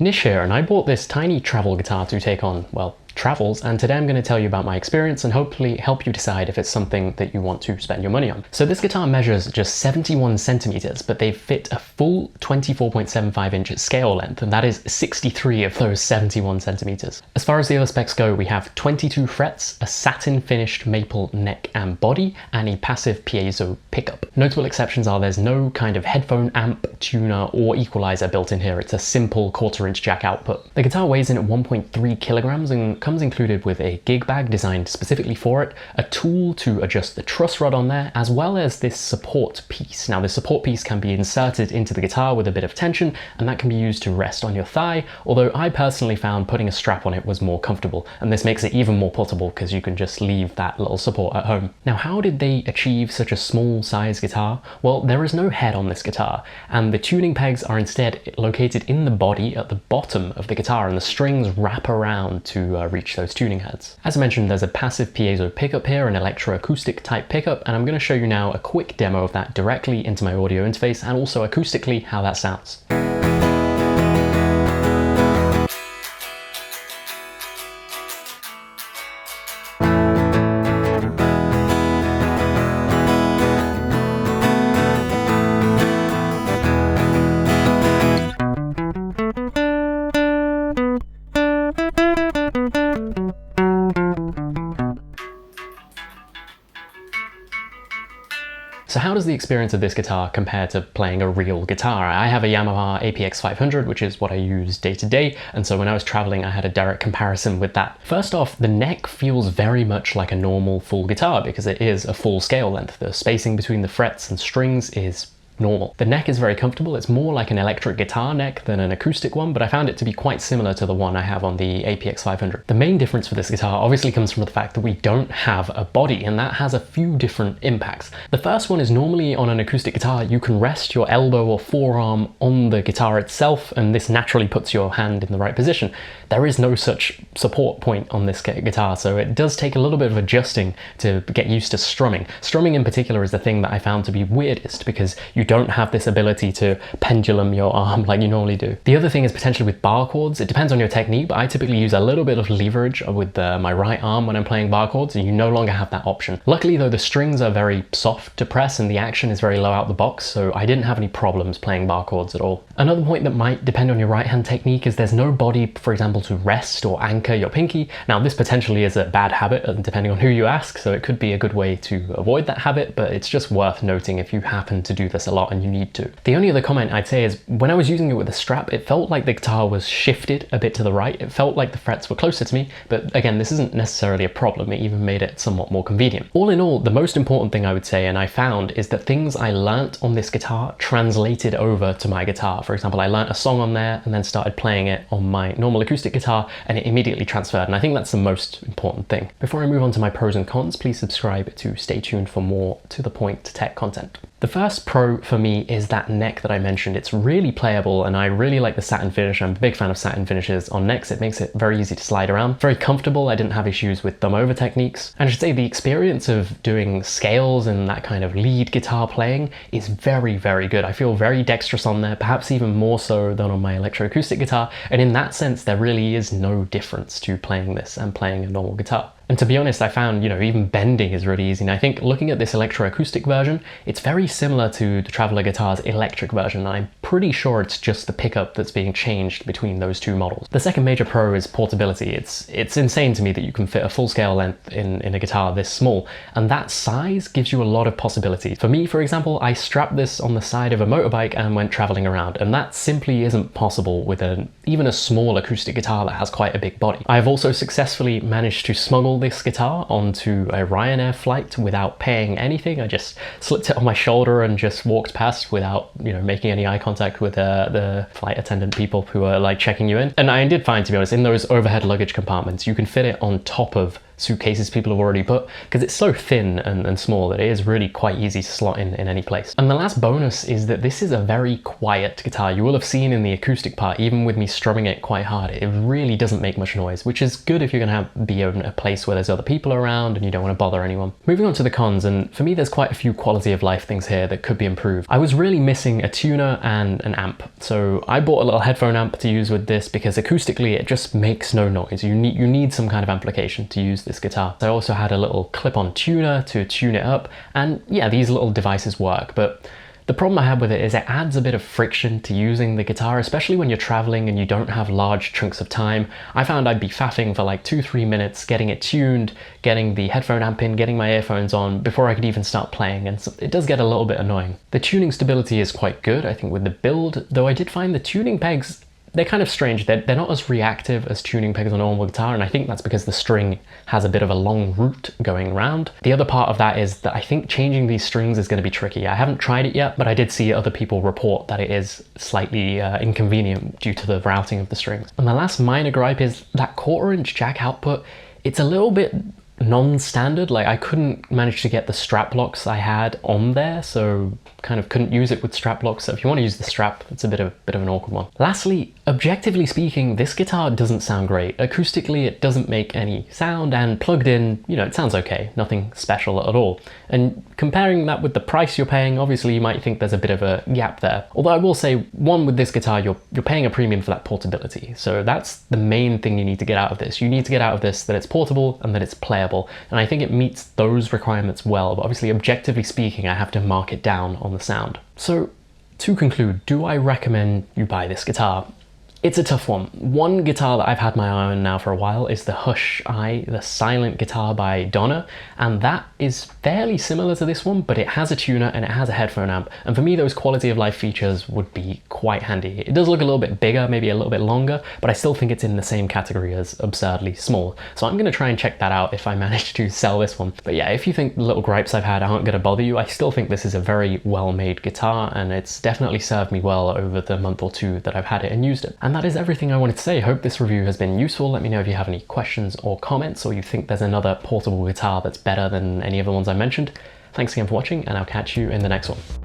Nish here, and I bought this tiny travel guitar to take on, well, travels, and today I'm going to tell you about my experience and hopefully help you decide if it's something that you want to spend your money on. So this guitar measures just 71 centimeters, but they fit a full 24.75 inch scale length, and that is 63 of those 71 centimeters. As far as the other specs go, we have 22 frets, a satin finished maple neck and body, and a passive piezo pickup. Notable exceptions are there's no kind of headphone amp, tuner, or equalizer built in here. It's a simple 1/4 inch jack output. The guitar weighs in at 1.3 kilograms and comes included with a gig bag designed specifically for it, a tool to adjust the truss rod on there, as well as this support piece. Now this support piece can be inserted into the guitar with a bit of tension, and that can be used to rest on your thigh, although I personally found putting a strap on it was more comfortable, and this makes it even more portable because you can just leave that little support at home. Now how did they achieve such a small size guitar? Well, there is no head on this guitar, and the tuning pegs are instead located in the body at the bottom of the guitar, and the strings wrap around to reach those tuning heads. As I mentioned, there's a passive piezo pickup here, an electroacoustic type pickup, and I'm going to show you now a quick demo of that directly into my audio interface and also acoustically how that sounds. So how does the experience of this guitar compare to playing a real guitar? I have a Yamaha APX 500, which is what I use day to day, and so when I was traveling I had a direct comparison with that. First off, the neck feels very much like a normal full guitar because it is a full scale length. The spacing between the frets and strings is normal. The neck is very comfortable. It's more like an electric guitar neck than an acoustic one, but I found it to be quite similar to the one I have on the APX 500. The main difference for this guitar obviously comes from the fact that we don't have a body, and that has a few different impacts. The first one is normally on an acoustic guitar, you can rest your elbow or forearm on the guitar itself, and this naturally puts your hand in the right position. There is no such support point on this guitar, so it does take a little bit of adjusting to get used to strumming. Strumming in particular is the thing that I found to be weirdest because you don't have this ability to pendulum your arm like you normally do. The other thing is potentially with bar chords. It depends on your technique, but I typically use a little bit of leverage with my right arm when I'm playing bar chords, and you no longer have that option. Luckily though, the strings are very soft to press and the action is very low out the box, so I didn't have any problems playing bar chords at all. Another point that might depend on your right hand technique is there's no body, for example, to rest or anchor your pinky. Now this potentially is a bad habit depending on who you ask, so it could be a good way to avoid that habit, but it's just worth noting if you happen to do this a lot and you need to. The only other comment I'd say is when I was using it with a strap, it felt like the guitar was shifted a bit to the right. It felt like the frets were closer to me, but again, this isn't necessarily a problem. It even made it somewhat more convenient. All in all, the most important thing I would say, and I found, is that things I learnt on this guitar translated over to my guitar. For example, I learnt a song on there and then started playing it on my normal acoustic guitar, and it immediately transferred, and I think that's the most important thing. Before I move on to my pros and cons, please subscribe to stay tuned for more to the point tech content. The first pro for me is that neck that I mentioned. It's really playable and I really like the satin finish. I'm a big fan of satin finishes on necks. It makes it very easy to slide around. Very comfortable. I didn't have issues with thumb over techniques. And I should say the experience of doing scales and that kind of lead guitar playing is very, very good. I feel very dexterous on there, perhaps even more so than on my electroacoustic guitar. And in that sense, there really is no difference to playing this and playing a normal guitar. And to be honest, I found, even bending is really easy. And I think looking at this electroacoustic version, it's very similar to the Traveler guitar's electric version. And I'm pretty sure it's just the pickup that's being changed between those two models. The second major pro is portability. It's insane to me that you can fit a full scale length in a guitar this small. And that size gives you a lot of possibilities. For me, for example, I strapped this on the side of a motorbike and went traveling around. And that simply isn't possible with even a small acoustic guitar that has quite a big body. I've also successfully managed to smuggle this guitar onto a Ryanair flight without paying anything. I just slipped it on my shoulder and just walked past without, making any eye contact with the flight attendant people who are like checking you in. And I did find, to be honest, in those overhead luggage compartments, you can fit it on top of suitcases people have already put, because it's so thin and small that it is really quite easy to slot in any place. And the last bonus is that this is a very quiet guitar. You will have seen in the acoustic part, even with me strumming it quite hard, it really doesn't make much noise, which is good if you're going to be in a place where there's other people around and you don't want to bother anyone. Moving on to the cons, and for me there's quite a few quality of life things here that could be improved. I was really missing a tuner and an amp, so I bought a little headphone amp to use with this because acoustically it just makes no noise. You need some kind of amplification to use this guitar. I also had a little clip-on tuner to tune it up, and yeah, these little devices work, but the problem I have with it is it adds a bit of friction to using the guitar, especially when you're traveling and you don't have large chunks of time. I found I'd be faffing for like 2-3 minutes getting it tuned, getting the headphone amp in, getting my earphones on before I could even start playing, and so it does get a little bit annoying. The tuning stability is quite good, I think, with the build, though I did find the tuning pegs, they're kind of strange. They're not as reactive as tuning pegs on a normal guitar, and I think that's because the string has a bit of a long root going around. The other part of that is that I think changing these strings is going to be tricky. I haven't tried it yet, but I did see other people report that it is slightly inconvenient due to the routing of the strings. And the last minor gripe is that 1/4" jack output. It's a little bit non-standard. Like, I couldn't manage to get the strap locks I had on there, so kind of couldn't use it with strap locks. So if you want to use the strap, it's a bit of an awkward one. Lastly, objectively speaking, this guitar doesn't sound great. Acoustically, it doesn't make any sound, and plugged in, you know, it sounds okay, nothing special at all. And comparing that with the price you're paying, obviously you might think there's a bit of a gap there. Although I will say, one, with this guitar, you're paying a premium for that portability. So that's the main thing you need to get out of this. You need to get out of this that it's portable and that it's playable. And I think it meets those requirements well, but obviously objectively speaking, I have to mark it down on the sound. So to conclude, do I recommend you buy this guitar? It's a tough one. One guitar that I've had my eye on now for a while is the Hush I, the silent guitar by Donna, and that is fairly similar to this one, but it has a tuner and it has a headphone amp, and for me those quality of life features would be quite handy. It does look a little bit bigger, maybe a little bit longer, but I still think it's in the same category as absurdly small, so I'm going to try and check that out if I manage to sell this one. But yeah, if you think the little gripes I've had aren't going to bother you, I still think this is a very well-made guitar, and it's definitely served me well over the month or two that I've had it and used it. And that is everything I wanted to say. Hope this review has been useful. Let me know if you have any questions or comments, or you think there's another portable guitar that's better than any of the ones I mentioned. Thanks again for watching, and I'll catch you in the next one.